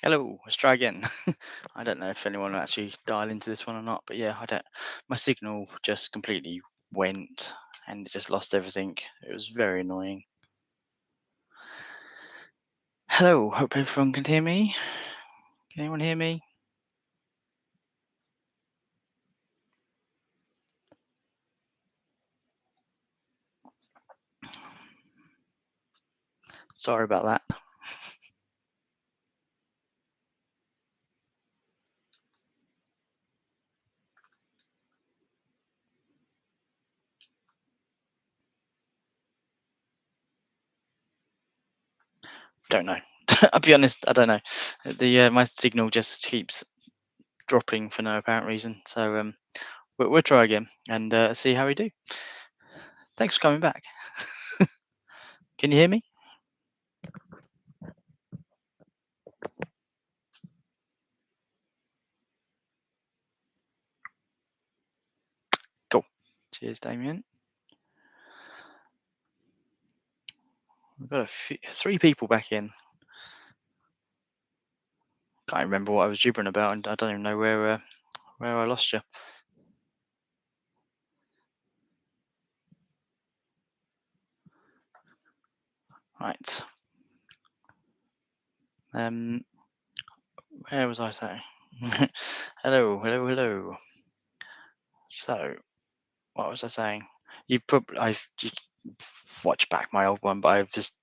Hello, let's try again. I don't know if anyone will actually dial into this one or not, but yeah, I don't. My signal just completely went and it just lost everything. It was very annoying. Hello, hope everyone can hear me. Can anyone hear me? Sorry about that. Don't know. I'll be honest, I don't know. The my signal just keeps dropping for no apparent reason. So we'll try again and see how we do. Thanks for coming back. Can you hear me? Cool. Cheers, Damien. We've got three people back in. Can't remember what I was gibbering about, and I don't even know where I lost you. Right. Um, where was I saying? Hello, hello, hello. So, what was I saying? You watched back my old one, but I've just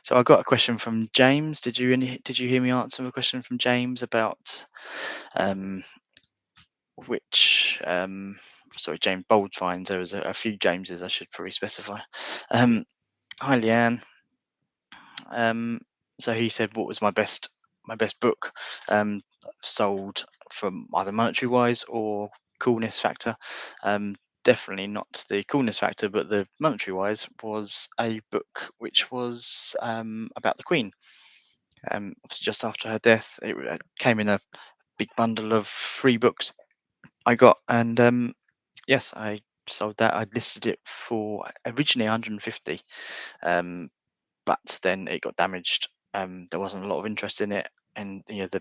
so I got a question from James. Did you hear me answer a question from James about um which sorry, James Boldfines. There was a few Jameses I should probably specify. Hi Leanne. Um, so he said, "What was my best book um, sold from either monetary wise or coolness factor?" Um, Definitely not the coolness factor, but the monetary wise was a book which was about the Queen. Obviously just after her death, it came in a big bundle of free books I got, and yes, I sold that. I listed it for originally 150. Um, but then it got damaged. There wasn't a lot of interest in it, and the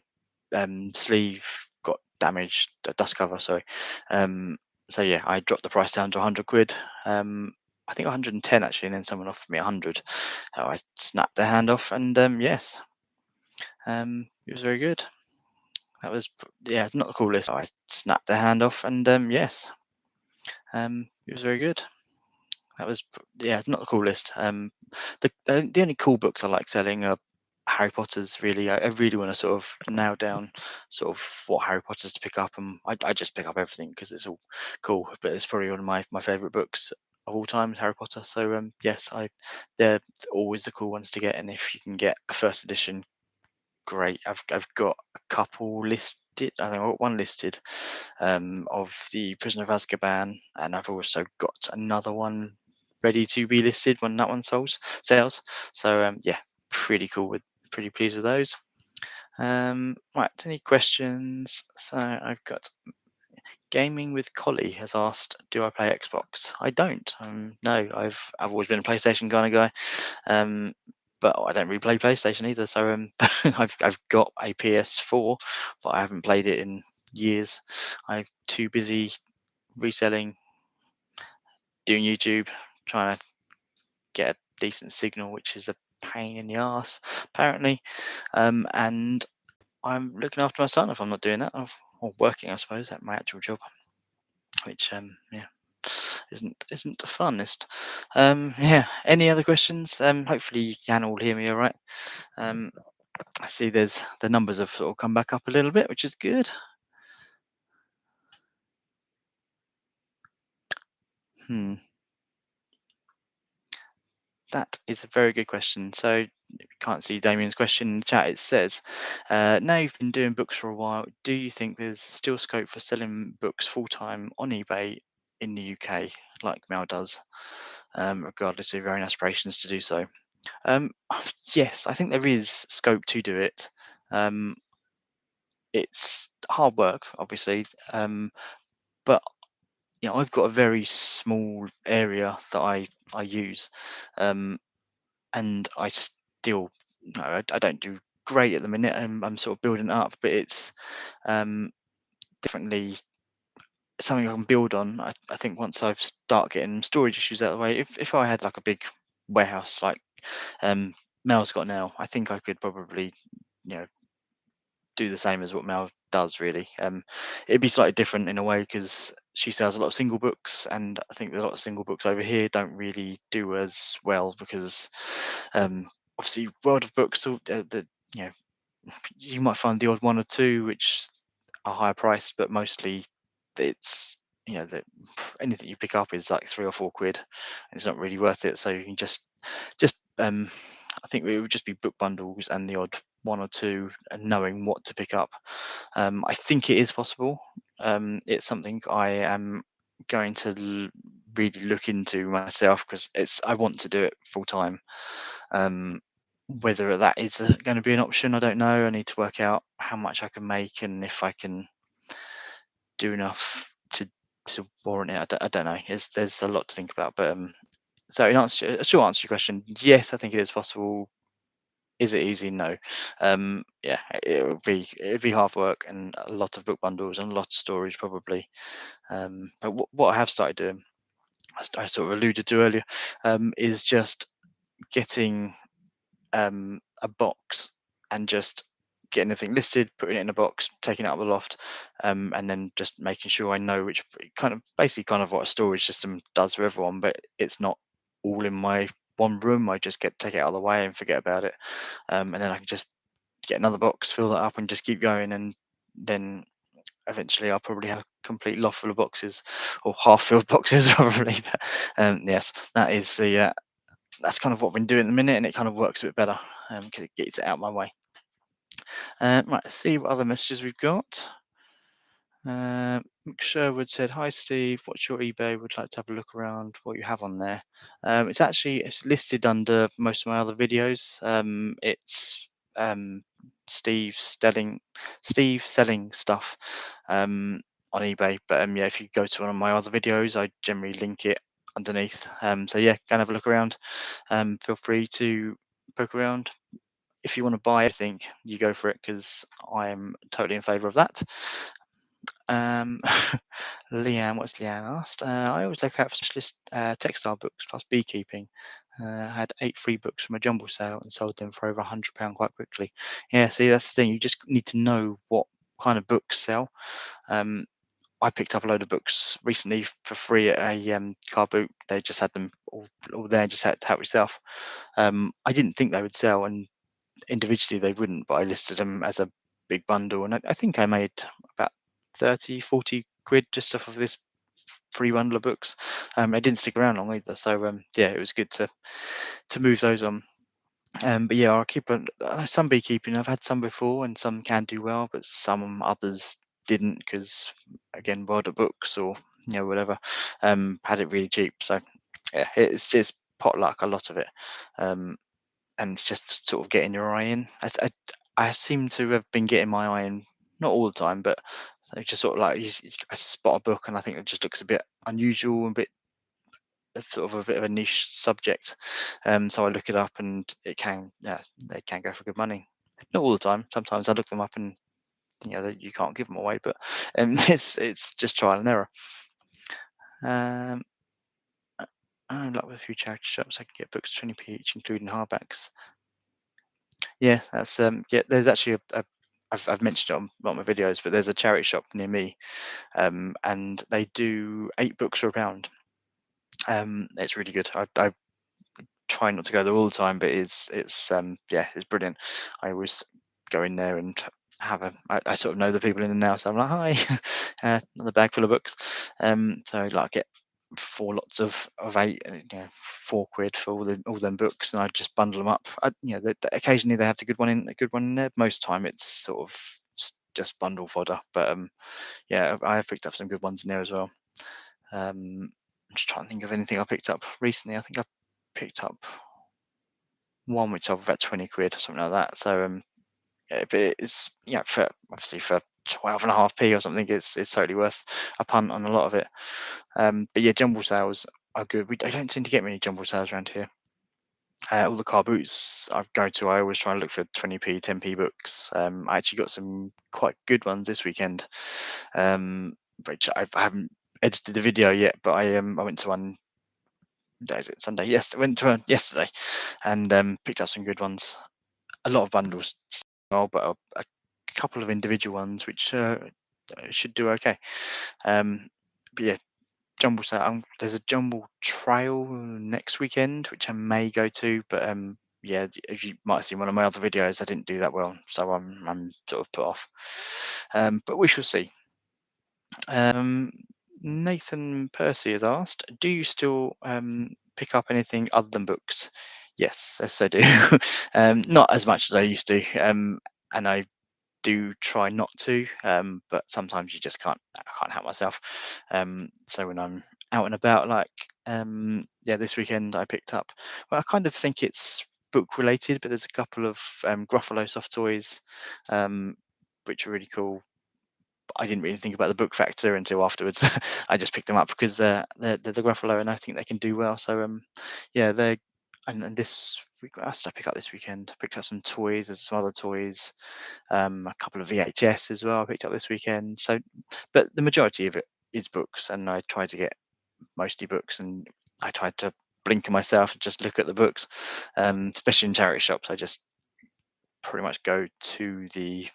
sleeve got damaged, the dust cover. Sorry. Um, so yeah, I dropped the price down to 100 quid. I think 110 actually, and then someone offered me 100. I snapped the hand off, and yes, it was very good. That was yeah, not the coolest. I snapped the hand off, and yes, it was very good. That was yeah, not the coolest. The only cool books I like selling are Harry Potter's. Really, I really want to sort of nail down sort of what Harry Potter's to pick up, and I just pick up everything because it's all cool. But it's probably one of my favorite books of all time, is Harry Potter. So yes, they're always the cool ones to get, and if you can get a first edition, great. I've got a couple listed. I think I've got one listed of the Prisoner of Azkaban, and I've also got another one ready to be listed when that one sales. So yeah, pretty cool with pretty pleased with those. Right, any questions? So I've got Gaming with Collie has asked, "Do I play Xbox?" I don't. No, I've always been a PlayStation kind of guy. Um, but I don't really play PlayStation either. So I've got a PS4, but I haven't played it in years. I'm too busy reselling, doing YouTube, trying to get a decent signal, which is a pain in the ass apparently. And I'm looking after my son if I'm not doing that, or working, I suppose, at my actual job, which yeah, isn't the funnest. Yeah. Any other questions? Hopefully you can all hear me all right. Um, I see there's the numbers have sort of come back up a little bit, which is good. Hmm, that is a very good question. So if you can't see Damien's question in the chat, it says, now you've been doing books for a while, do you think there's still scope for selling books full time on eBay in the UK like Mel does, regardless of your own aspirations to do so? Um, yes, I think there is scope to do it. Um, it's hard work, obviously, but I've got a very small area that I use, um, and I still no, I don't do great at the minute, and I'm sort of building it up, but it's um, definitely something I can build on. I think once I've start getting storage issues out of the way, if I had like a big warehouse like Mel's got now, I think I could probably, you know, do the same as what Mel does really. It'd be slightly different in a way because she sells a lot of single books, and I think a lot of single books over here don't really do as well because um, obviously World of Books, the you know, you might find the odd one or two which are higher priced, but mostly it's, you know, that anything you pick up is like 3 or 4 quid, and it's not really worth it. So you can just I think it would just be book bundles and the odd one or two, and knowing what to pick up. I think it is possible. It's something I am going to really look into myself because I want to do it full time. Um, whether that is going to be an option, I don't know. I need to work out how much I can make and if I can do enough to warrant it. I don't know. There's a lot to think about, but so in answer, a short answer to your question, yes, I think it is possible. Is it easy? No. Yeah, it'll be hard work and a lot of book bundles and a lot of storage probably. But what I have started doing, I sort of alluded to earlier, is just getting a box and just getting everything listed, putting it in a box, taking it out of the loft, and then just making sure I know which kind of basically kind of what a storage system does for everyone, but it's not all in my one room. I just take it out of the way and forget about it, and then I can just get another box, fill that up, and just keep going, and then eventually I'll probably have a complete loft full of boxes or half filled boxes probably. But yes, that's kind of what I've been doing at the minute, and it kind of works a bit better because it gets it out of my way. Right, let's see what other messages we've got. Sherwood said, "Hi Steve, what's your eBay? Would like to have a look around what you have on there." It's listed under most of my other videos. It's um, Steve selling Steve selling stuff on eBay. But yeah, if you go to one of my other videos, I generally link it underneath. So yeah, go and have a look around. Feel free to poke around. If you want to buy anything, you go for it because I am totally in favour of that. Um, Leanne, what's Leanne asked? I always look out for specialist textile books plus beekeeping. I had 8 free books from a jumble sale and sold them for over £100 quite quickly. Yeah, see, that's the thing. You just need to know what kind of books sell. Um, I picked up a load of books recently for free at a car boot. They just had them all there, just had to help yourself. I didn't think they would sell, and individually they wouldn't, but I listed them as a big bundle, and I think I made about 30, 40 quid just off of this free bundle of books. It didn't stick around long either, so yeah, it was good to move those on. But yeah, I'll keep some beekeeping. I've had some before, and some can do well, but some others didn't because again, World of Books or whatever had it really cheap. So yeah, it's just pot luck, a lot of it. Um, and it's just sort of getting your eye in. I seem to have been getting my eye in, not all the time, but it's just sort of like I spot a book and I think it just looks a bit unusual, a bit sort of a bit of a niche subject. So I look it up and yeah, they can go for good money. Not all the time. Sometimes I look them up and that you can't give them away, but it's just trial and error. Um, like with a few charity shops, I can get books 20p each, including hardbacks. Yeah, that's yeah. There's actually I've mentioned it on a lot of my videos, but there's a charity shop near me, and they do 8 books for a pound. It's really good. I try not to go there all the time, but it's yeah, it's brilliant. I always go in there and I sort of know the people in there now, so I'm like, hi, another bag full of books. So like get 4 lots of 8, 4 quid for all them books, and I just bundle them up. Occasionally they have a good one in there. Most time it's sort of just bundle fodder, but yeah, I have picked up some good ones in there as well. I'm just trying to think of anything I picked up recently. I think I picked up one which sold for about 20 quid or something like that. So yeah, but it's for obviously for 12.5p or something, it's totally worth a punt on a lot of it. But yeah, jumble sales are good. I don't seem to get many jumble sales around here. all the car boots I go to, I always try and look for 20p, 10p books. I actually got some quite good ones this weekend, which I haven't edited the video yet, but I went to one. What day is it? Sunday. Yes, I went to one yesterday, and picked up some good ones. A lot of bundles, well, but a couple of individual ones which should do okay. Um, but yeah, Jumble Sale. There's a Jumble Trail next weekend, which I may go to, but yeah, as you might have seen one of my other videos, I didn't do that well, so I'm sort of put off. But we shall see. Um, Nathan Percy has asked, "Do you still pick up anything other than books?" Yes, I do. Not as much as I used to, and I do try not to, but sometimes you just I can't help myself. So when I'm out and about, like yeah, this weekend I picked up. Well, I kind of think it's book related, but there's a couple of Gruffalo soft toys, um, which are really cool. I didn't really think about the book factor until afterwards. I just picked them up because they're the Gruffalo, and I think they can do well. So yeah, they're and this week, what else did I pick up this weekend? I picked up some toys. There's some other toys, a couple of VHS as well. I picked up this weekend. So, but the majority of it is books, and I try to get mostly books, and I tried to blinker myself and just look at the books, especially in charity shops. I just pretty much go to the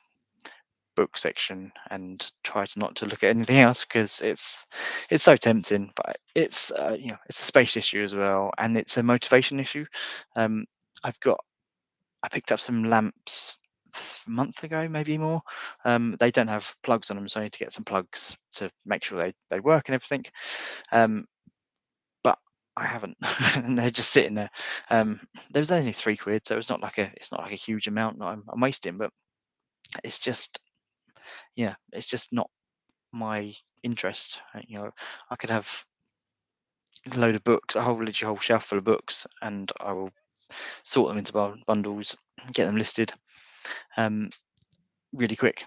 book section and try to not to look at anything else because it's so tempting, but it's it's a space issue as well, and it's a motivation issue. um I picked up some lamps a month ago, maybe more. They don't have plugs on them, so I need to get some plugs to make sure they work and everything. But I haven't, and they're just sitting there. There was only £3, so it's not like a huge amount that I'm wasting, but it's just it's just not my interest. I could have a load of books, literally whole shelf full of books, and I will sort them into bundles, get them listed um, really quick.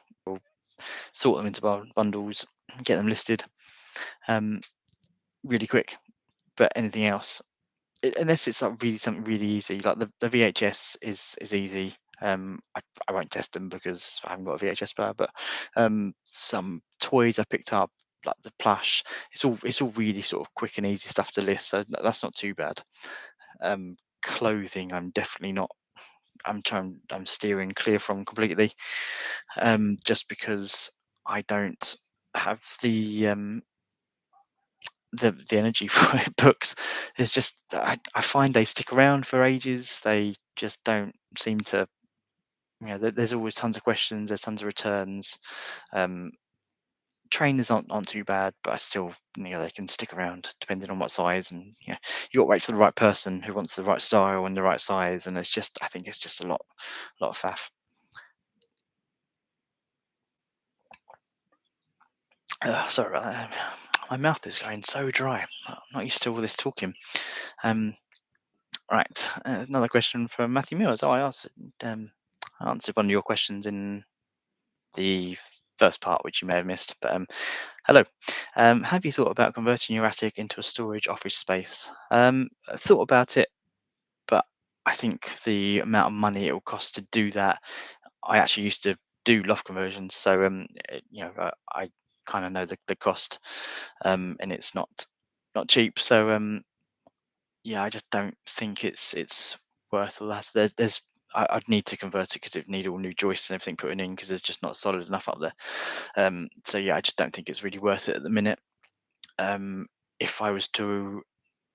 Sort them into bundles, get them listed um, really quick. But anything else, unless it's like really something really easy, like the VHS is easy. I won't test them because I haven't got a VHS player. But some toys I picked up, like the plush, it's all really sort of quick and easy stuff to list. So that's not too bad. Clothing, I'm definitely not. I'm steering clear from completely. Just because I don't have the energy for it. Books, it's just I find they stick around for ages. They just don't seem to. There's always tons of questions. There's tons of returns. Um, Trainers aren't too bad, but I still, they can stick around depending on what size. And you got to wait for the right person who wants the right style and the right size. And I think it's just a lot of faff. Sorry about that. My mouth is going so dry. I'm not used to all this talking. Um, Right. Another question from Matthew Mills. I answered one of your questions in the first part, which you may have missed. But hello. Have you thought about converting your attic into a storage office space? I thought about it, but I think the amount of money it will cost to do that. I actually used to do loft conversions, so I kind of know the cost, and it's not cheap. So yeah, I just don't think it's worth all that. I'd need to convert it because it'd need all new joists and everything putting in because there's just not solid enough up there. So yeah, I just don't think it's really worth it at the minute. Um, if I was to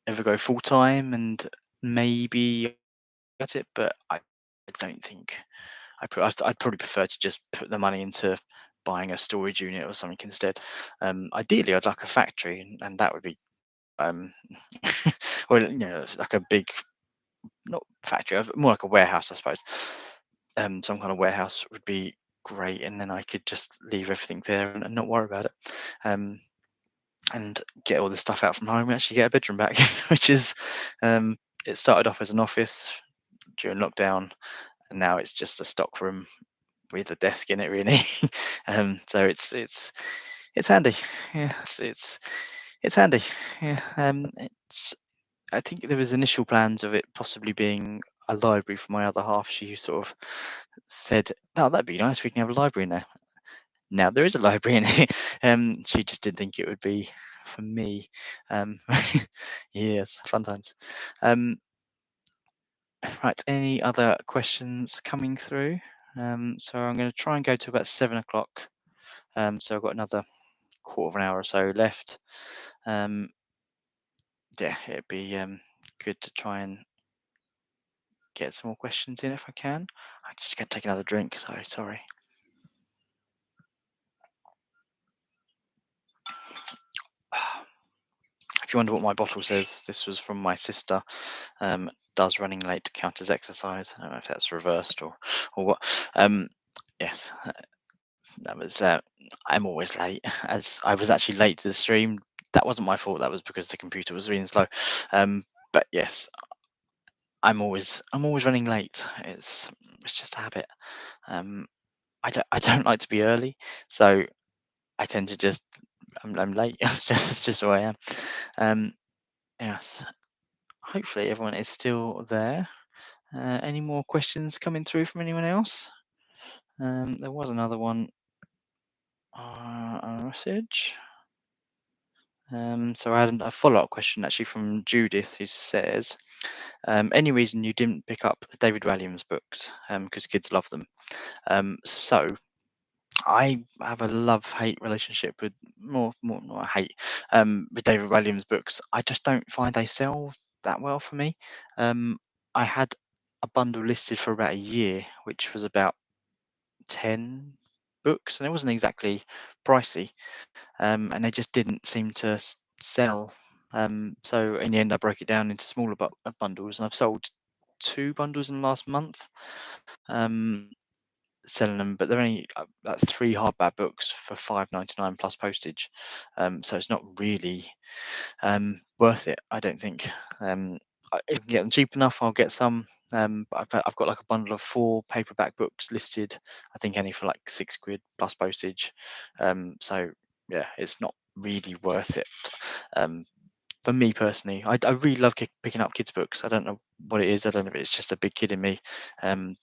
ever go full time and maybe get it, but I don't think I'd probably prefer to just put the money into buying a storage unit or something instead. Ideally, I'd like a factory, and that would be um, or like a big, not factory, more like a warehouse, I suppose. Some kind of warehouse would be great, and then I could just leave everything there and not worry about it, um, and get all the stuff out from home and actually get a bedroom back, which is, it started off as an office during lockdown, and now it's just a stock room with a desk in it, really. So it's handy. Yeah, it's handy. Yeah, it's I think there was initial plans of it possibly being a library for my other half. She sort of said, "Oh, that'd be nice. We can have a library in there." Now there is a library in it. She just didn't think it would be for me. Um, yes, fun times. Um, right. Any other questions coming through? So I'm going to try and go to about 7 o'clock. So I've got another quarter of an hour or so left. Um, yeah, it'd be good to try and get some more questions in if I can. I'm just going to take another drink. So sorry. If you wonder what my bottle says, this was from my sister. Does running late count as exercise? I don't know if that's reversed or what. Yes, that was. I'm always late. As I was actually late to the stream. That wasn't my fault. That was because the computer was really slow. But yes, I'm always running late. It's just a habit. Um, I don't like to be early, so I tend to just I'm late. It's just who I am. Um, yes. Hopefully everyone is still there. Any more questions coming through from anyone else? There was another one, a message. So I had a follow-up question actually from Judith, who says, any reason you didn't pick up David Walliams books? Because kids love them. So I have a love-hate relationship with more not hate with David Walliams books. I just don't find they sell that well for me. I had a bundle listed for about a year, which was about 10 books, and it wasn't exactly pricey, and they just didn't seem to sell. So in the end, I broke it down into smaller bundles, and I've sold 2 bundles in the last month. Um, Selling them, but they're only like 3 hardback books for 5.99 plus postage. So it's not really worth it, I don't think. If I can get them cheap enough, I'll get some. But I've got like a bundle of 4 paperback books listed. I think only for like £6 plus postage. So yeah, it's not really worth it. For me personally, I really love picking up kids' books. I don't know what it is. I don't know if it's just a big kid in me. Um,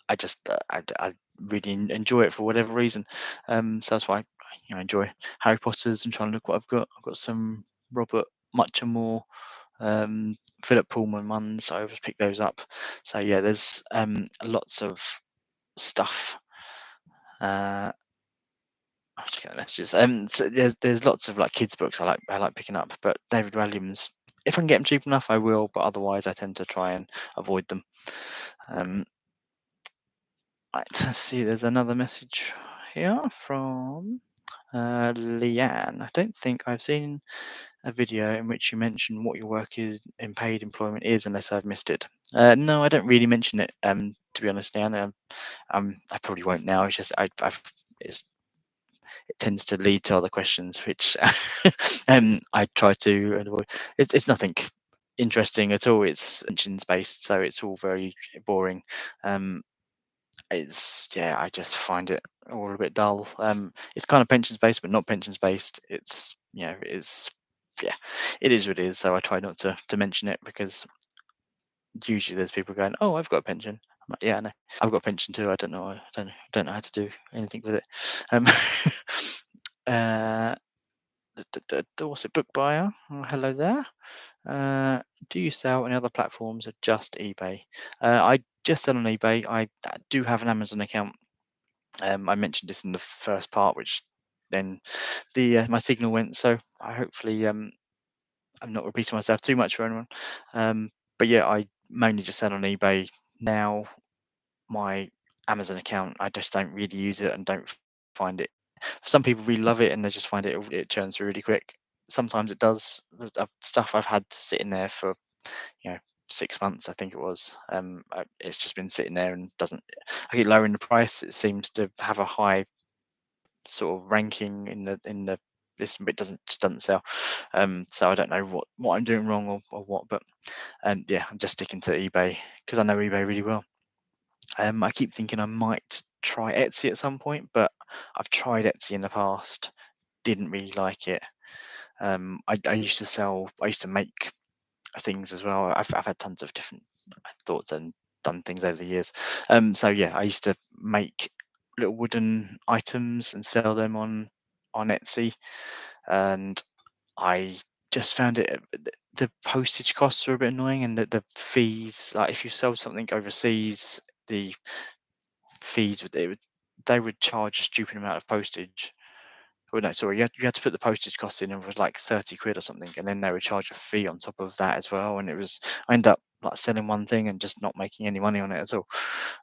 I just I really enjoy it for whatever reason. So that's why I enjoy Harry Potter's and trying to look what I've got. I've got some Robert Muchamore, um, Philip Pullman ones. So I always pick those up. So yeah, there's lots of stuff. I'll check out the messages. So there's lots of like kids books I like picking up, but David Walliams, if I can get them cheap enough, I will. But otherwise, I tend to try and avoid them. Um, Right, let's see. There's another message here from Leanne. I don't think I've seen a video in which you mention what your work is in paid employment is, unless I've missed it. No, I don't really mention it. To be honest, Leanne, I probably won't now. It's just it tends to lead to other questions, which I try to avoid. It's nothing interesting at all. It's pensions based, so it's all very boring. Um, I just find it all a bit dull. It's kind of pensions based, but not pensions based. It's yeah, it is what it is. So I try not to mention it because usually there's people going, "Oh, I've got a pension." I'm like, "Yeah, I know. I've got a pension too. I don't know how to do anything with it." Um, uh, what's it? Book buyer. Oh, hello there. Do you sell any other platforms or just eBay? I just sell on eBay. I do have an Amazon account. I mentioned this in the first part, which then the my signal went. So I hopefully I'm not repeating myself too much for anyone. But yeah, I mainly just sell on eBay now. My Amazon account, I just don't really use it and don't find it. Some people really love it and they just find it churns through really quick. Sometimes it does. The stuff I've had sitting there for you know 6 months, I think it was. It's just been sitting there and doesn't. I get lowering the price. It seems to have a high sort of ranking in the this bit doesn't sell. So I don't know what I'm doing wrong or what, but yeah, I'm just sticking to eBay because I know eBay really well. I keep thinking I might try Etsy at some point, but I've tried Etsy in the past, didn't really like it. I used to make things as well. I've had tons of different thoughts and done things over the years. So yeah, I used to make little wooden items and sell them on Etsy, and I just found it the postage costs were a bit annoying, and the fees. Like if you sell something overseas, the fees they would charge a stupid amount of postage. Well, no, sorry, you had to put the postage cost in, and it was like 30 quid or something, and then they would charge a fee on top of that as well. And I ended up like selling one thing and just not making any money on it at all.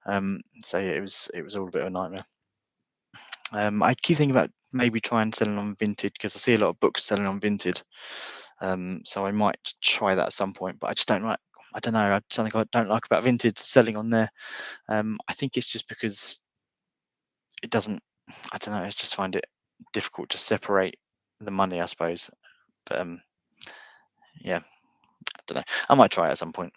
So yeah, it was all a bit of a nightmare. I keep thinking about maybe trying selling on Vinted because I see a lot of books selling on Vinted. So I might try that at some point, but I just don't like. I don't know. Something I don't like about Vinted selling on there. I think it's just because it doesn't. I don't know. I just find it difficult to separate the money, I suppose. But yeah, I don't know. I might try it at some point.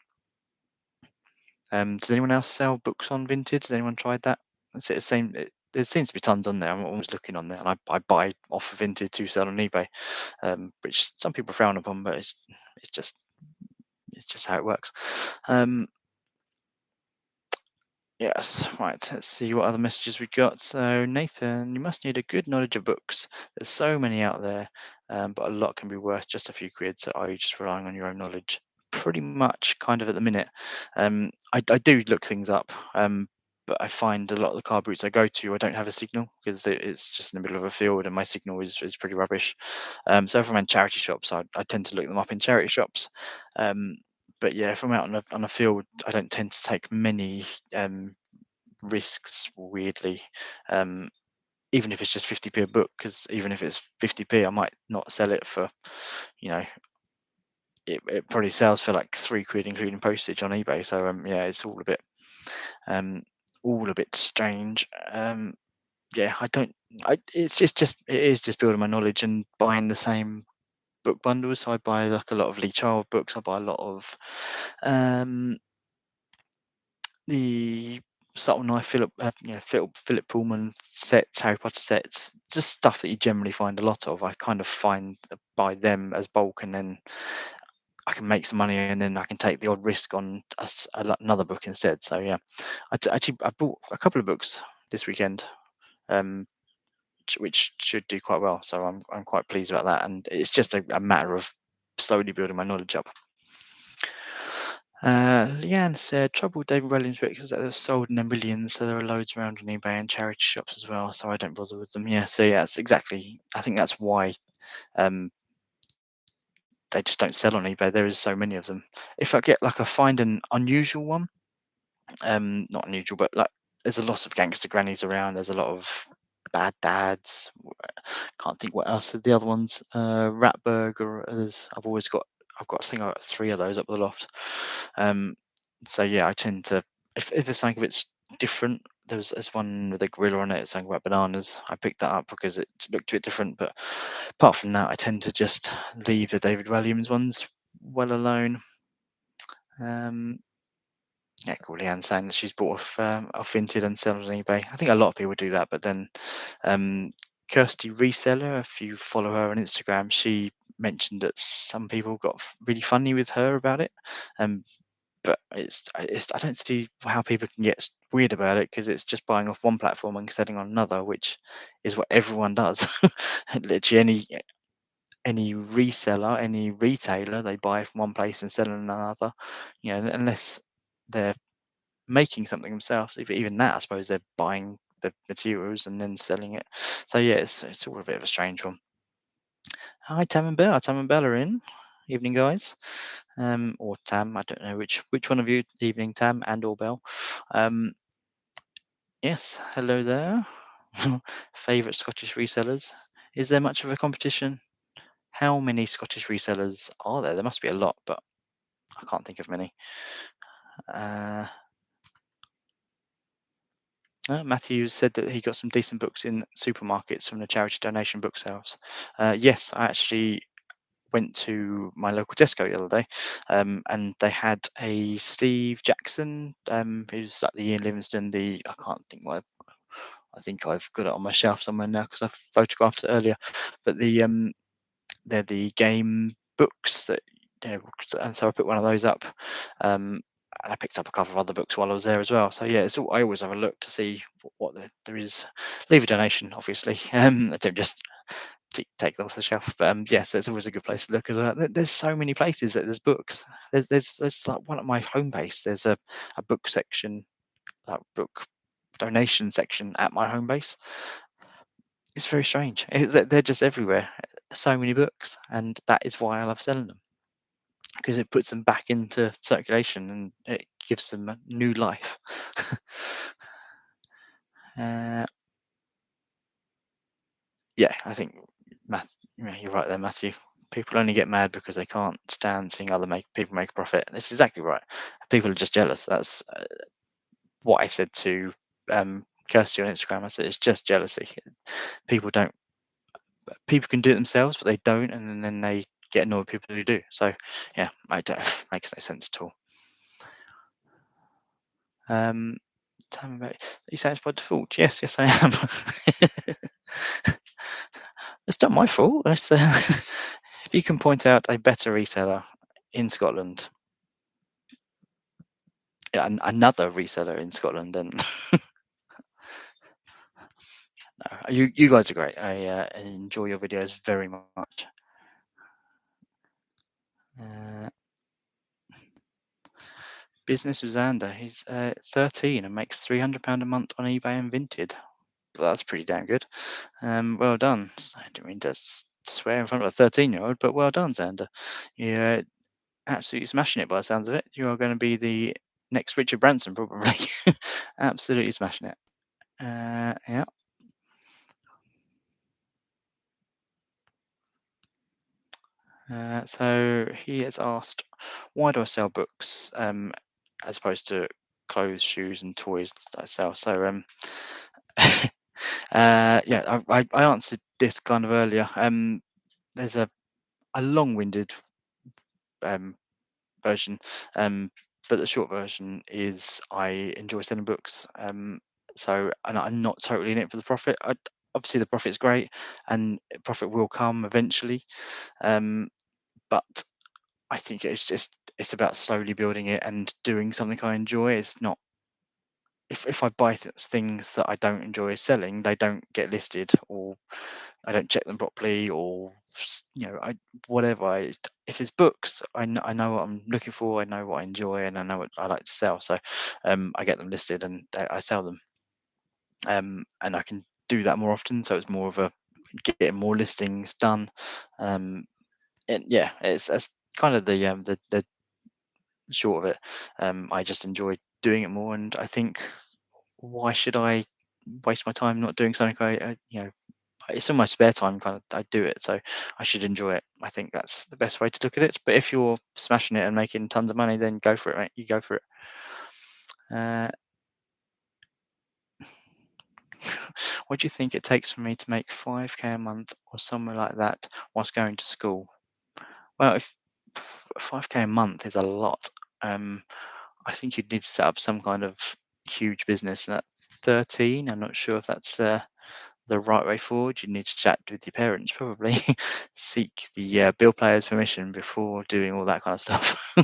Does anyone else sell books on Vinted? Has anyone tried that? It's the same. There seems to be tons on there. I'm always looking on there, and I buy off of Vinted to sell on eBay, which some people frown upon, but it's just it's just how it works. Um, Yes, right. Let's see what other messages we got. So, Nathan, you must need a good knowledge of books. There's so many out there, but a lot can be worth just a few quid. So, are you just relying on your own knowledge? Pretty much, kind of at the minute. I do look things up, but I find a lot of the car routes I go to, I don't have a signal because it's just in the middle of a field and my signal is pretty rubbish. So, if I'm in charity shops, I tend to look them up in charity shops. Um, but yeah, if I'm out on a field, I don't tend to take many um, risks. Weirdly, um, even if it's just 50p a book, because even if it's 50p, I might not sell it for, you know, it probably sells for like 3 quid, including postage on eBay. So yeah, it's um, all a bit strange. Yeah, I don't. It's just it is just building my knowledge and buying the same book bundles. So I buy like a lot of Lee Child books. I buy a lot of um the Subtle Knife, Philip Pullman sets, Harry Potter sets, just stuff that you generally find a lot of. I kind of find buy them as bulk, and then I can make some money, and then I can take the odd risk on another book instead. So yeah, actually I bought a couple of books this weekend, um, which should do quite well. So I'm quite pleased about that, and it's just a matter of slowly building my knowledge up. Leanne said, "Trouble with David Williams books is that they're sold in their millions, so there are loads around on eBay and charity shops as well. So I don't bother with them." Yeah, so yeah, that's exactly. I think that's why um, they just don't sell on eBay. There is so many of them. If I get like I find an unusual one, not unusual, but like there's a lot of gangster grannies around. There's a lot of bad dads. Can't think what else. The other ones, Ratberg, or others. I think I've got three of those up the loft. Um, so yeah, I tend to if there's something a bit different. There's one with a gorilla on it, something about bananas. I picked that up because it looked a bit different. But apart from that, I tend to just leave the David Williams ones well alone. Um, yeah, cool. Leanne saying that she's bought off Vinted and sells on eBay. I think a lot of people do that, but then Kirsty Reseller, if you follow her on Instagram, she mentioned that some people got really funny with her about it. Um, but I don't see how people can get weird about it because it's just buying off one platform and selling on another, which is what everyone does. Literally any reseller, any retailer, they buy from one place and sell on another. Unless they're making something themselves. Even that, I suppose they're buying the materials and then selling it. So yeah, it's all a bit of a strange one. Hi, Tam and Bella. Tam and Bella are in. Evening, guys. Or Tam. I don't know which one of you. Evening, Tam and or Bell. Um, yes. Hello there. Favorite Scottish resellers. Is there much of a competition? How many Scottish resellers are there? There must be a lot, but I can't think of many. Uh, Matthew said that he got some decent books in supermarkets from the charity donation book sales. Yes, I actually went to my local Tesco the other day, and they had a Steve Jackson, who's like the Ian Livingstone. I can't think what I think I've got it on my shelf somewhere now because I photographed it earlier. But they're the game books that and so I picked one of those up. Um, and I picked up a couple of other books while I was there as well. So yeah, I always have a look to see what there is. Leave a donation, obviously. I don't just take them off the shelf. But yes, it's always a good place to look as well. There's so many places that there's books. There's like one at my home base. There's a book section, like book donation section at my home base. It's very strange. They're just everywhere. So many books, and that is why I love selling them, because it puts them back into circulation and it gives them a new life. uh, yeah, I think yeah, you're right there, Matthew. People only get mad because they can't stand seeing other people make a profit. And it's exactly right. People are just jealous. That's what I said to Kirsty on Instagram. I said it's just jealousy. People don't. People can do it themselves, but they don't, and then they get annoyed with people who do. So yeah, I don't, makes no sense at all. Um, Tell me about you say it's by default. Yes, yes, I am. It's not my fault. If you can point out a better reseller in Scotland, yeah, another reseller in Scotland, then no, you guys are great. I enjoy your videos very much. Uh, Business with Xander. He's 13 and makes £300 a month on eBay and Vinted. That's pretty damn good. Well done. I didn't mean to swear in front of a 13-year-old, but well done, Xander. You're absolutely smashing it by the sounds of it. You are going to be the next Richard Branson, probably. Absolutely smashing it. Yeah. So he has asked, why do I sell books as opposed to clothes, shoes, and toys that I sell? So yeah, I answered this kind of earlier. There's a long-winded um, version, but the short version is I enjoy selling books. So and I'm not totally in it for the profit. Obviously, the profit's great, and profit will come eventually. Um, but I think it's about slowly building it and doing something I enjoy. It's not if I buy things that I don't enjoy selling, they don't get listed, or I don't check them properly, or I whatever. If it's books, I know what I'm looking for. I know what I enjoy, and I know what I like to sell. So I get them listed and I sell them, and I can do that more often. So it's more of a getting more listings done. Um, and yeah, it's kind of the short of it. I just enjoy doing it more, and I think why should I waste my time not doing something it's in my spare time kind of I do it, so I should enjoy it. I think that's the best way to look at it. But if you're smashing it and making tons of money, then go for it, mate. You go for it. uh, what do you think it takes for me to make 5k a month or somewhere like that whilst going to school? Well, if 5k a month is a lot, um I think you'd need to set up some kind of huge business. And at 13, I'm not sure if that's the right way forward. You need to chat with your parents, probably seek the bill player's permission before doing all that kind of stuff.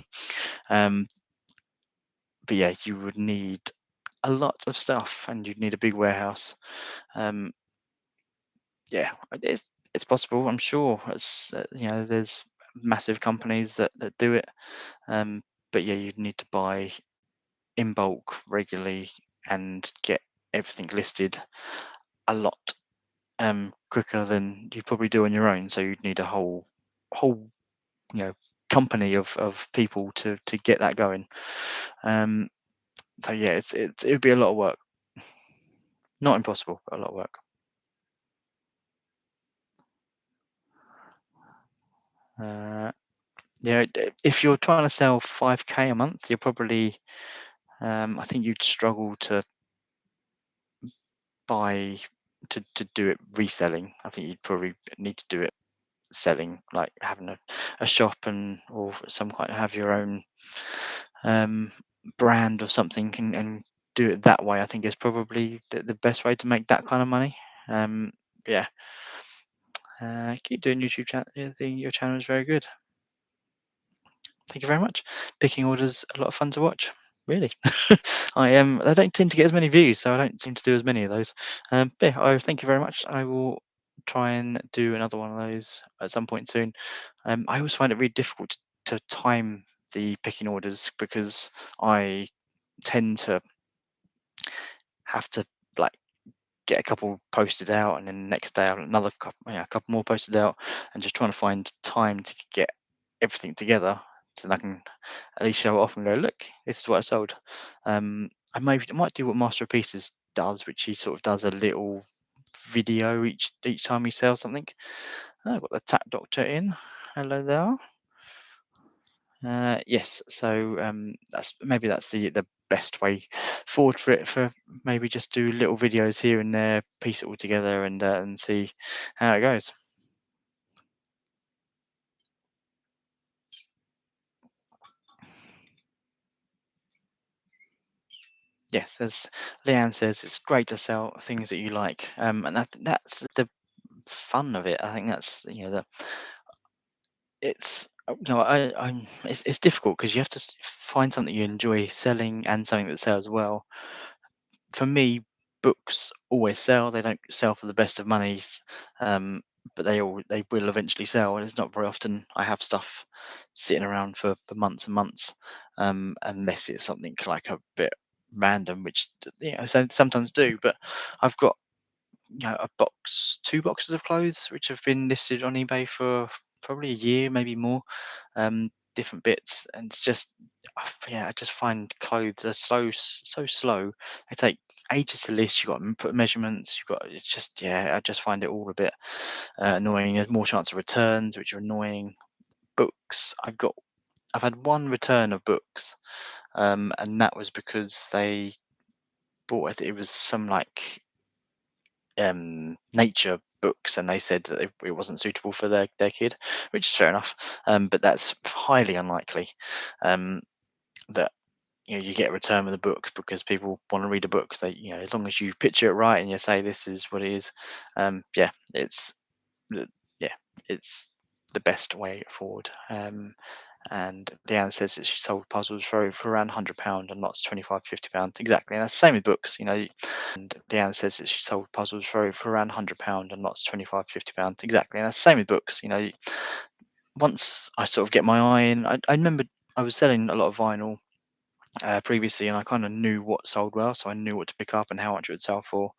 um, but yeah, you would need a lot of stuff, and you'd need a big warehouse. Um, yeah, it's possible. I'm sure. There's massive companies that do it. Um, but yeah, you'd need to buy in bulk regularly and get everything listed a lot quicker than you probably do on your own. So you'd need a whole you know company of people to get that going. Um, so yeah, it would be a lot of work. Not impossible, but a lot of work. Uh, if you're trying to sell 5k a month, you're probably I think you'd struggle to buy to do it reselling. I think you'd probably need to do it selling, like having a shop and or some kind of have your own um, brand or something and do it that way. I think is probably the best way to make that kind of money. Yeah, keep doing YouTube channel. I think your channel is very good. Thank you very much. Picking orders a lot of fun to watch. Really, I don't tend to get as many views, so I don't seem to do as many of those. But yeah, thank you very much. I will try and do another one of those at some point soon. I always find it really difficult to time the picking orders because I tend to have to like get a couple posted out, and then the next day I'll have another couple, yeah, a couple more posted out, and just trying to find time to get everything together so that I can at least show it off and go, look, this is what I sold. I might do what Master of Pieces does, which he sort of does a little video each time he sells something. Oh, I've got the Tap Doctor in. Hello there. Yes, so that's the best way forward for it. For maybe just do little videos here and there, piece it all together, and see how it goes. Yes, as Leanne says, it's great to sell things that you like, and that's the fun of it. I think that's the it's it's difficult because you have to find something you enjoy selling and something that sells well. For me, books always sell. They don't sell for the best of monies, um, but they will eventually sell. And it's not very often I have stuff sitting around for months and months, unless it's something like a bit random, which sometimes do. But I've got two boxes of clothes which have been listed on eBay for probably a year, maybe more, different bits, and it's just yeah, I just find clothes are so slow. They take ages to list. You've got to put measurements. You've got it's just yeah, I just find it all a bit annoying. There's more chance of returns, which are annoying. Books, I've had one return of books, and that was because they bought it was some like nature books, and they said that it wasn't suitable for their kid, which is fair enough. But that's highly unlikely um, that you get a return with a book because people want to read a book. They as long as you picture it right and you say this is what it is, yeah, uh, yeah, it's the best way forward. And Leanne says that she sold puzzles for around £100 and lots 25, £50 exactly. And that's the same with books, And Leanne says that she sold puzzles for around £100 and lots 25, £50 exactly. And that's the same with books. Once I sort of get my eye in, I remember I was selling a lot of vinyl previously, and I kind of knew what sold well, so I knew what to pick up and how much it would sell for.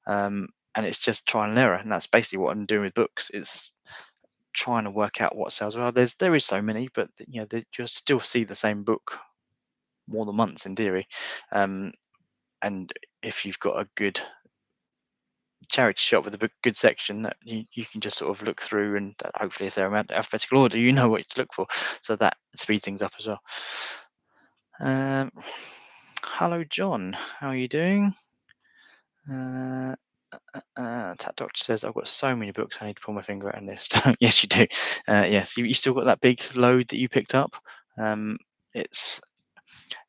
And it's just trial and error, and that's basically what I'm doing with books. It's trying to work out what sells well. There is so many, but you'll still see the same book more than once in theory. Um, and if you've got a good charity shop with a good section, that you can just sort of look through, and hopefully if they're in alphabetical order, you know what to look for. So that speeds things up as well. Um, hello, John. How are you doing? Uh, Tat Doctor says, I've got so many books I need to pull my finger out and list. Yes, you do. Yes, you still got that big load that you picked up. Um, it's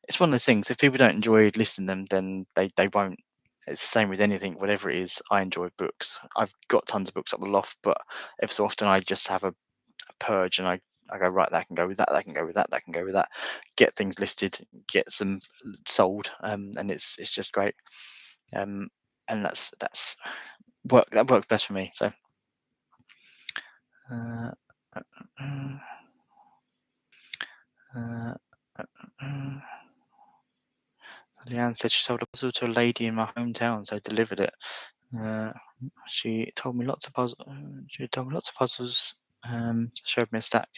it's one of those things. If people don't enjoy listening to them, then they won't. It's the same with anything, whatever it is. I enjoy books. I've got tons of books up the loft, but every so often I just have a purge, and I go right. That can go with that. That can go with that. That can go with that. Get things listed, get some sold, and it's just great. Um, and that's that works best for me. So. Uh, uh, uh, uh, Leanne said she sold a puzzle to a lady in my hometown, so I delivered it. Uh, she told me lots of puzzles. She told me lots of puzzles. Showed me a stack.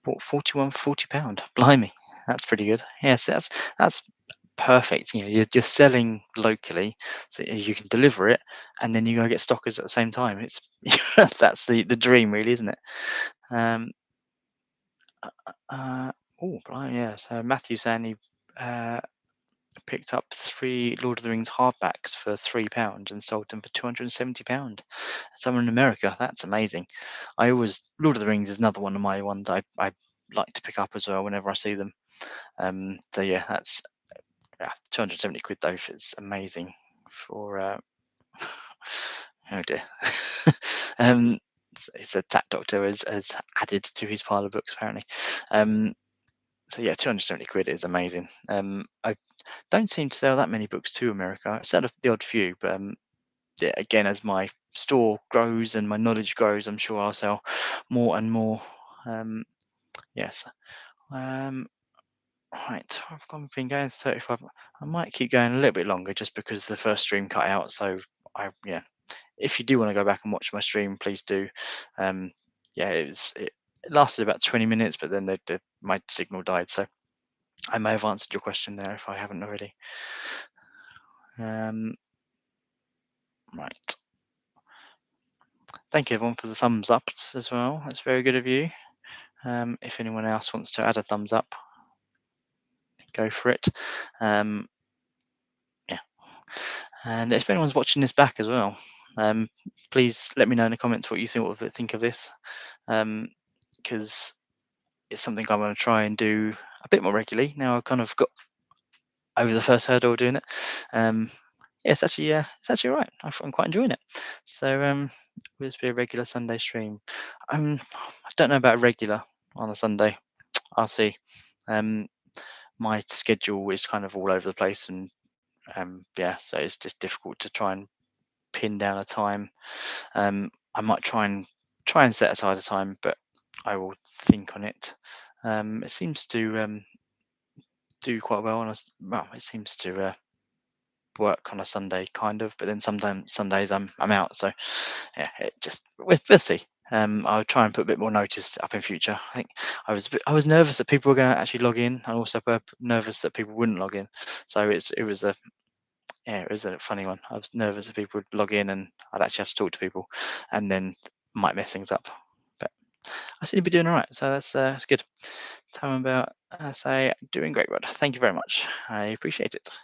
Bought 41 for £40. Blimey, that's pretty good. Yes, that's perfect. You're selling locally, so you can deliver it, and then you go get stockers at the same time. It's that's the dream, really, isn't it? Um, oh, blimey, yeah. So Matthew saying he uh, picked up three Lord of the Rings hardbacks for £3 and sold them for £270. Someone in America, that's amazing. Lord of the Rings is another one of my ones I like to pick up as well whenever I see them. So yeah, that's 270 quid though. It's amazing for. Oh dear. um, it's a Tat Doctor has added to his pile of books apparently. So yeah, 270 quid is amazing. I don't seem to sell that many books to America. I sell the odd few, but yeah, again, as my store grows and my knowledge grows, I'm sure I'll sell more and more. Um, yes. Um, right. Been going 35. I might keep going a little bit longer just because the first stream cut out. So yeah. If you do want to go back and watch my stream, please do. Um, yeah, it lasted about 20 minutes, but then my signal died. So I may have answered your question there if I haven't already. Um, right. Thank you everyone for the thumbs ups as well. That's very good of you. If anyone else wants to add a thumbs up, go for it. Yeah. And if anyone's watching this back as well, please let me know in the comments what you think of this, because it's something I want to try and do a bit more regularly. Now I've kind of got over the first hurdle of doing it. Yeah, it's actually all right. I'm quite enjoying it. So will this be a regular Sunday stream? I don't know about regular on a Sunday. I'll see. Um, my schedule is kind of all over the place, and yeah, so it's just difficult to try and pin down a time. I might try and set aside a time, but I will think on it. It seems to do quite well on well, it seems to work on a Sunday kind of, but then sometimes Sundays I'm out. So yeah, it just we'll see. I'll try and put a bit more notice up in future. I think I was nervous that people were going to actually log in, and also nervous that people wouldn't log in. So it was a yeah, it was a funny one. I was nervous that people would log in and I'd actually have to talk to people, and then might mess things up. But I seem to be doing all right, so that's good. Tell them about say doing great, Rod. Thank you very much. I appreciate it.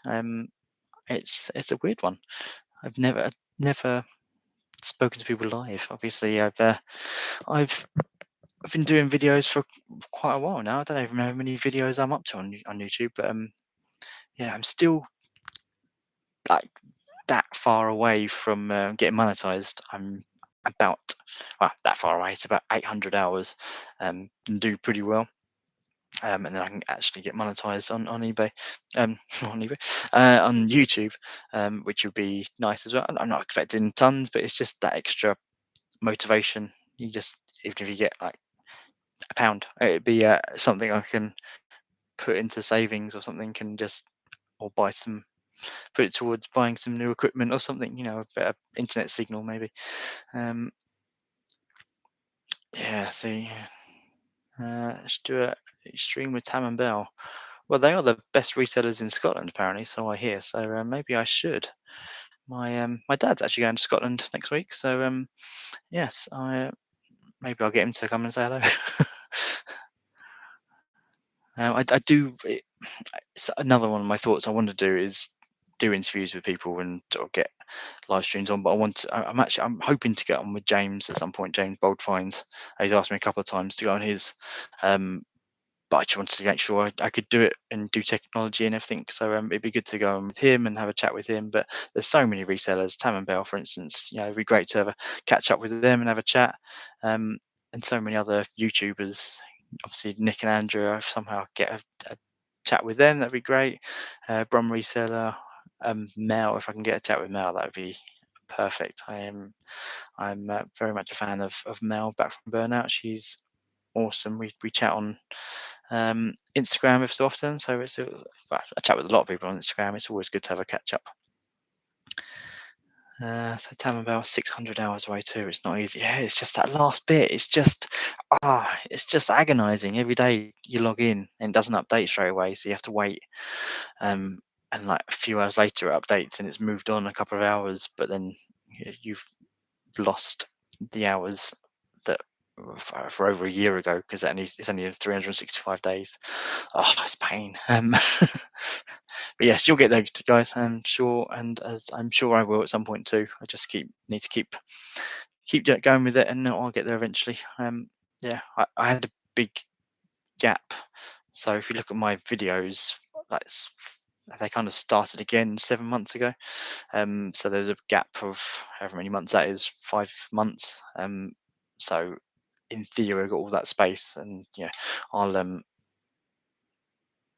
It's a weird one. I've never spoken to people live. Obviously, I've been doing videos for quite a while now. I don't even know how many videos I'm up to on YouTube, but yeah, I'm still like that far away from getting monetized. I'm about that far away. It's about 800 hours, and do pretty well. And then I can actually get monetized on eBay, on eBay, on YouTube, which would be nice as well. I'm not expecting tons, but it's just that extra motivation. You just even if you get like a pound, it'd be something I can put into savings or something, can just or buy some, put it towards buying some new equipment or something. A better internet signal maybe. Um, yeah. See, let's do a stream with Tam and Bell. Well, they are the best resellers in Scotland, apparently, so I hear. So maybe I should. My dad's actually going to Scotland next week, so yes, I maybe I'll get him to come and say hello. I do. It's another one of my thoughts I want to do is do interviews with people and sort of get live streams on. But I'm hoping to get on with James at some point. James Boldfines. He's asked me a couple of times to go on his. But I just wanted to make sure I could do it and do technology and everything. So it'd be good to go on with him and have a chat with him. But there's so many resellers, Tam and Bell, for instance. It'd be great to have a catch up with them and have a chat. Um, and so many other YouTubers. Obviously, Nick and Andrew. If somehow get a chat with them, that'd be great. Brum reseller, Mel. If I can get a chat with Mel, that would be perfect. I'm very much a fan of Mel back from Burnout. She's awesome. We chat on Instagram every so often. So I chat with a lot of people on Instagram. It's always good to have a catch up. So Tamabel 600 hours away too. It's not easy. Yeah, it's just that last bit. It's just agonizing. Every day you log in and it doesn't update straight away, so you have to wait. And like a few hours later it updates and it's moved on a couple of hours, but then you've lost the hours that for over a year ago because it's only 365 days. Oh, it's pain. But yes, you'll get there, guys. I'm sure, and as I'm sure I will at some point too. I just need to keep going with it, and I'll get there eventually. Yeah, I had a big gap. So if you look at my videos, like they kind of started again 7 months ago. So there's a gap of however many months that is, 5 months. So in theory, I've got all that space, and yeah, I'll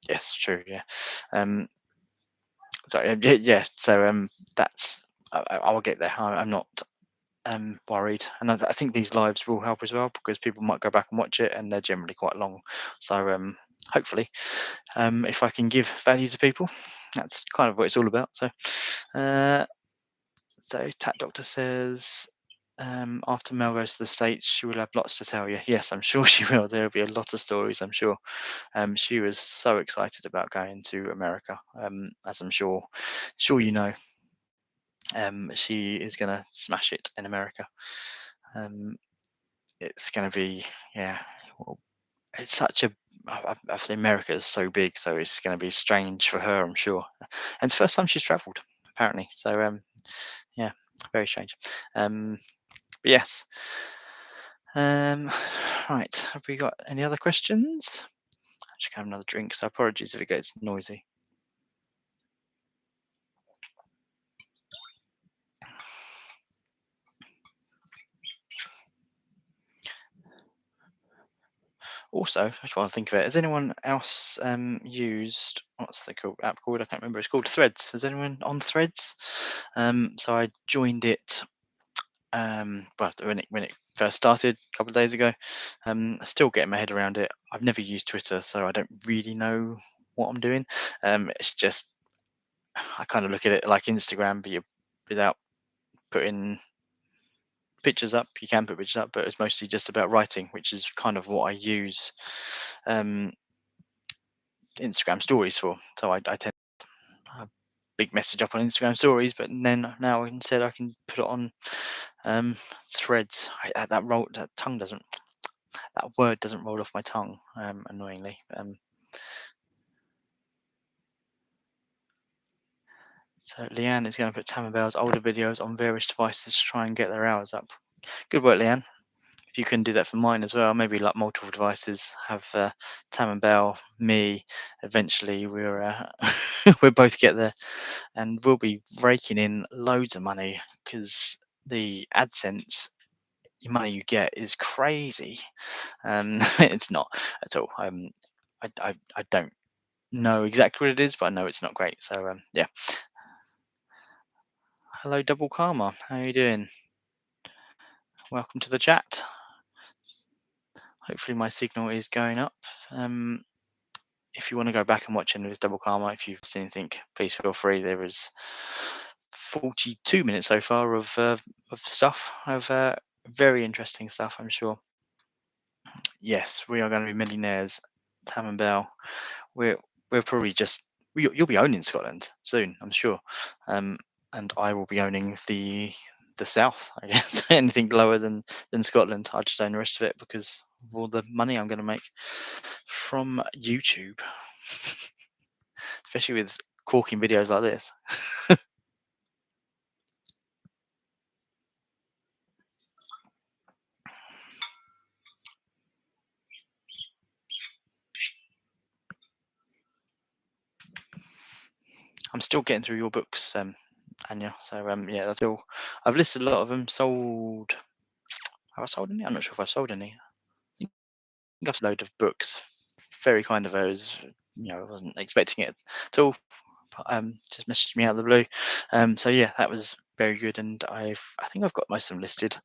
Yes, true. Yeah. Um, so yeah, yeah. So that's I'll get there. I'm not worried, and I think these lives will help as well because people might go back and watch it, and they're generally quite long. So hopefully, if I can give value to people, that's kind of what it's all about. Uh, so Tat Doctor says. After Mel goes to the States, she will have lots to tell you. Yes, I'm sure she will. There'll be a lot of stories, I'm sure. She was so excited about going to America, as I'm sure you know. She is going to smash it in America. Um, it's going to be, yeah. Well, it's such a. I say America is so big, so it's going to be strange for her, I'm sure. And it's the first time she's travelled, apparently. So yeah, very strange. But yes. Right. Have we got any other questions? I should have another drink. So apologies if it gets noisy. Also, I just want to think of it. Has anyone else used what's the app called? I can't remember. It's called Threads. Is anyone on Threads? So I joined it. Well, when it first started a couple of days ago. Still getting my head around it. I've never used Twitter, so I don't really know what I'm doing. It's just I kind of look at it like Instagram, but without putting pictures up. You can put pictures up, but it's mostly just about writing, which is kind of what I use um, Instagram stories for. So I tend to have a big message up on Instagram stories, but then now instead I can put it on um, threads. That tongue doesn't, that word doesn't roll off my tongue, annoyingly. So Leanne is going to put Tam and Bell's older videos on various devices to try and get their hours up. Good work, Leanne. If you can do that for mine as well, maybe like multiple devices, have Tam and Bell, me. Eventually, we'll both get there, and we'll be raking in loads of money because the AdSense money you get is crazy. It's not at all. I don't know exactly what it is, but I know it's not great. So yeah. Hello, Double Karma. How are you doing? Welcome to the chat. Hopefully my signal is going up. If you want to go back and watch any of this Double Karma, if you've seen anything, please feel free. There is 42 minutes so far of stuff, of very interesting stuff, I'm sure. Yes, we are going to be millionaires, Tam and Bell. We're we're probably just you'll be owning Scotland soon, I'm sure, um, and I will be owning the south. I guess anything lower than Scotland, I'll just own the rest of it because of all the money I'm going to make from YouTube, especially with corking videos like this. I'm still getting through your books, Anya. So yeah, I've listed a lot of them. Sold. Have I sold any? I'm not sure if I've sold any. I think I've sold a load of books. Very kind of those. I wasn't expecting it at all. Just messaged me out of the blue. So yeah, that was very good, and I think I've got most of them listed.